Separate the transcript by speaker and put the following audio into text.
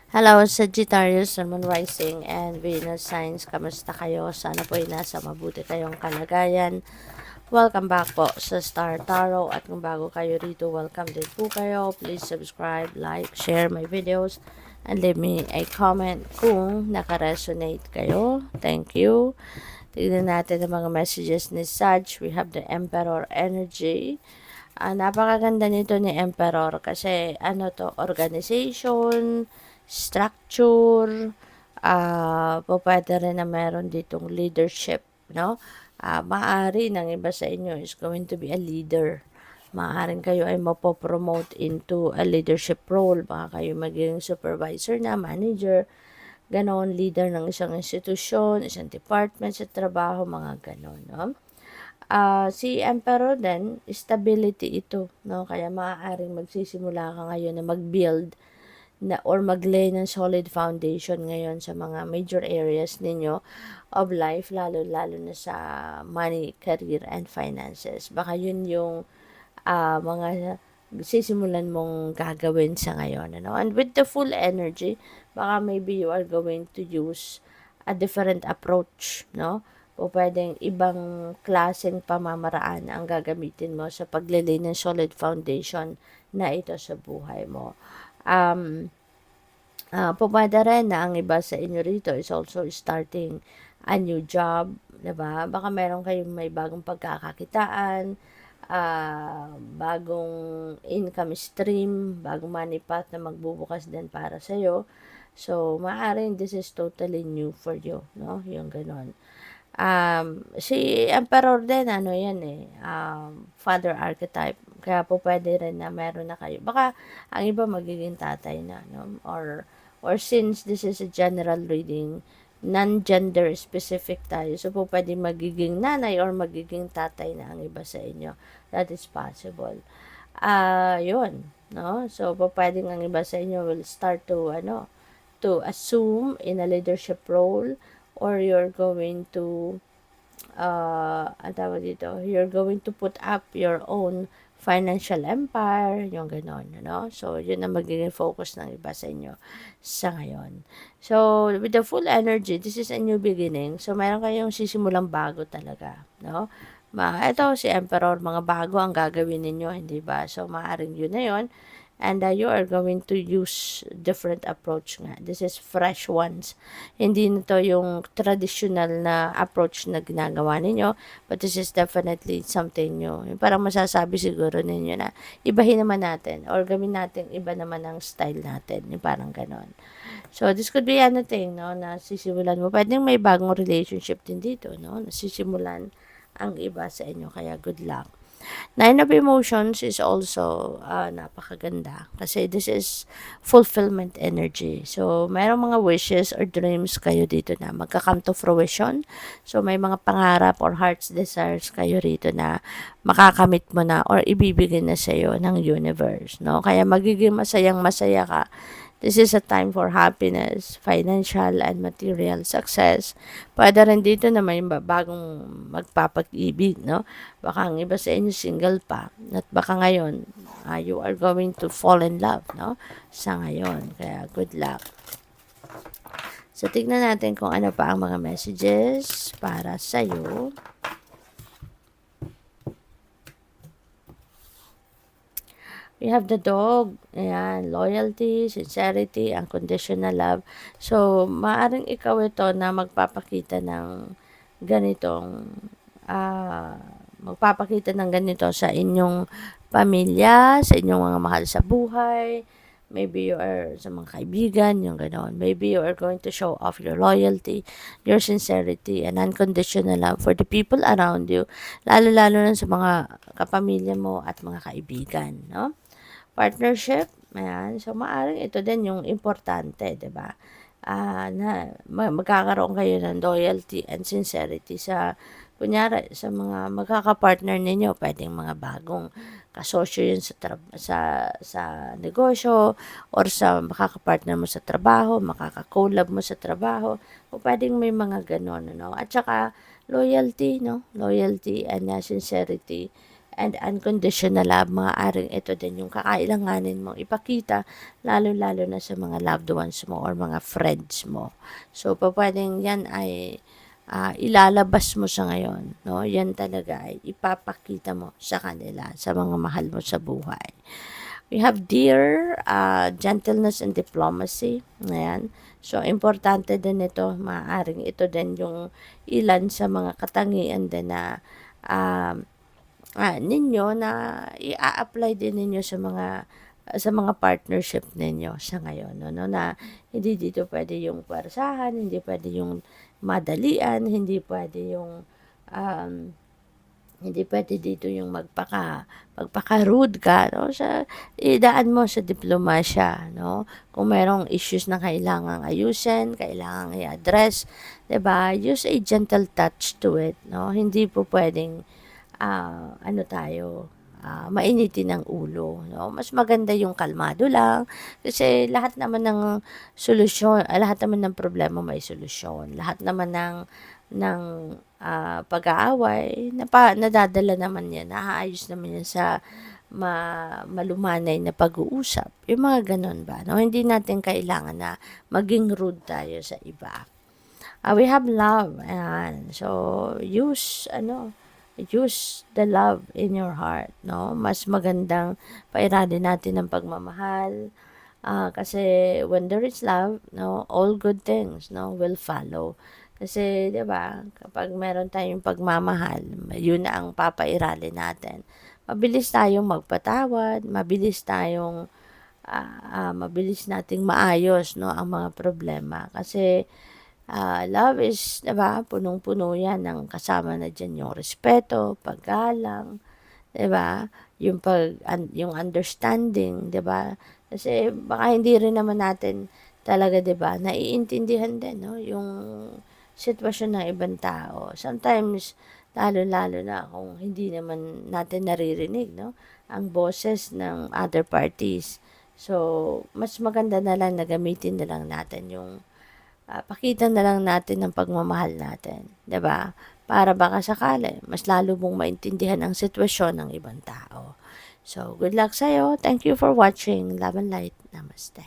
Speaker 1: Hello, Sagittarius, Sun, Moon Rising, and Venus Signs. Kamusta kayo? Sana po ay nasa mabuti kayong kalagayan. Welcome back po sa Star Tarot. At kung bago kayo rito, welcome din po kayo. Please subscribe, like, share my videos, and leave me a comment kung naka-resonate kayo. Thank you. Tignan natin ang mga messages ni Sag. We have the Emperor energy. Napakaganda nito ni Emperor kasi ano to, organization, structure, po pwede rin na meron ditong leadership, no? Maaari ng iba sa inyo is going to be a leader. Maaaring kayo ay mapopromote into a leadership role. Baka kayo maging supervisor na, manager, ganon, leader ng isang institusyon, isang department sa trabaho, mga ganon, no? Si Emperor din, stability ito, no? Kaya maaaring magsisimula ka ngayon na mag-build na or mag-lay ng solid foundation ngayon sa mga major areas ninyo of life, lalo-lalo na sa money, career, and finances. Baka yun yung mga sisimulan mong gagawin sa ngayon, ano? And with the full energy, baka maybe you are going to use a different approach, no? O pwedeng ibang klaseng pamamaraan ang gagamitin mo sa paglilay ng solid foundation na ito sa buhay mo. Pumada rin na ang iba sa inyo rito is also starting a new job, 'di ba? Baka meron kayong may bagong pagkakakitaan, bagong income stream, bagong money path na magbubukas din para sa iyo. So, maaaring this is totally new for you, no? Yung ganon. Si Emperor din, ano yan eh, father archetype. Kaya po pwede rin na meron na kayo. Baka ang iba magiging tatay na, no? Or since this is a general reading, non-gender specific tayo. So po pwede magiging nanay or magiging tatay na ang iba sa inyo. That is possible. Yun, no? So po pwedeng ang iba sa inyo will start to, to assume in a leadership role, or you're going to ang tawag dito, you're going to put up your own financial empire, yung ganon, no? So, yun ang magiging focus ng iba sa inyo sa ngayon. So, with the full energy, this is a new beginning. So, meron kayong sisimulang bago talaga, no? Ito, si Emperor, mga bago ang gagawin ninyo, hindi ba? So, maaring yun na yun. And you are going to use different approach nga. This is fresh ones. Hindi nito yung traditional na approach na ginagawa ninyo, but this is definitely something new. Yung parang masasabi siguro ninyo na ibahin naman natin or gawin natin iba naman ang style natin. Yung parang ganon. So, this could be anything, no, na sisimulan mo. Pwedeng may bagong relationship din dito, no, na sisimulan ang iba sa inyo. Kaya good luck. Nine of Emotions is also napakaganda kasi this is fulfillment energy. So, mayroong mga wishes or dreams kayo dito na magka-come to fruition. So, may mga pangarap or heart's desires kayo rito na makakamit mo na or ibibigay na sa iyo ng universe, no? Kaya magiging masayang-masaya ka. This is a time for happiness, financial, and material success. Pwede rin dito na may bagong magpapag-ibig, no? Baka ang iba sa inyo single pa. At baka ngayon, you are going to fall in love, no? Sa ngayon. Kaya good luck. So, tignan natin kung ano pa ang mga messages para sa'yo. We have the dog. Ayan, loyalty, sincerity, unconditional love. So, maaring ikaw ito na magpapakita ng ganitong, magpapakita ng ganito sa inyong pamilya, sa inyong mga mahal sa buhay. Maybe you are sa mga kaibigan, yung gano'n. Maybe you are going to show off your loyalty, your sincerity, and unconditional love for the people around you. Lalo-lalo na sa mga kapamilya mo at mga kaibigan, no? Partnership, ayan. So, maaaring ito din yung importante, 'di ba? Na magkakaroon kayo ng loyalty and sincerity sa kunyari sa mga magkaka-partner ninyo, pwedeng mga bagong kasosyo yun sa negosyo or sa makaka-partner mo sa trabaho, makaka-collab mo sa trabaho, o pwedeng may mga ganon, no? At saka loyalty, no? Loyalty and sincerity and unconditional love, maaaring ito din yung kakailanganin mong ipakita, lalo-lalo na sa mga loved ones mo or mga friends mo. So, pwedeng yan ay ilalabas mo sa ngayon, no? Yan talaga ay ipapakita mo sa kanila, sa mga mahal mo sa buhay. We have dear, gentleness and diplomacy. Ayan. So, importante din ito. Maaaring ito din yung ilan sa mga katangian din na ninyo na i-apply din ninyo sa mga partnership ninyo sa ngayon, no, na hindi dito pwede yung puwersahan, hindi pwede yung madalian, hindi pwede yung hindi pwede dito yung magpaka-rude ka, no, idaan mo sa diplomasya, no, kung merong issues na kailangang ayusin, kailangang i-address, 'di ba, use a gentle touch to it, no, hindi po pwedeng mainitin ang ulo, no? Mas maganda yung kalmado lang kasi lahat naman ng solusyon, lahat naman ng problema may solusyon. Lahat naman ng pag-aaway nadadala naman yan, naaayos naman yan sa malumanay na pag-uusap. Yung mga ganun ba, no? Hindi natin kailangan na maging rude tayo sa iba. We have love. Ayan. So, use the love in your heart, no? Mas magandang pairalin natin ang pagmamahal. Kasi when there is love, no, all good things, no, will follow. Kasi, 'di ba, kapag meron tayong pagmamahal, yun na ang papairalin natin. Mabilis tayong magpatawad, mabilis nating maayos, no, ang mga problema. Kasi love is, 'di ba, punong-puno yan ng kasama na diyan yung respeto, paggalang, 'di ba? Yung understanding, 'di ba? Kasi baka hindi rin naman natin talaga, 'di ba, naiintindihan din, no, yung sitwasyon ng ibang tao. Sometimes lalo-lalo na kung hindi naman natin naririnig, no, ang boses ng other parties. So, mas maganda na lang na gamitin na lang natin yung pakita na lang natin ang pagmamahal natin, 'di ba? Para baka sakali mas lalo mong maintindihan ang sitwasyon ng ibang tao. So, good luck sa'yo. Thank you for watching. Love and light. Namaste.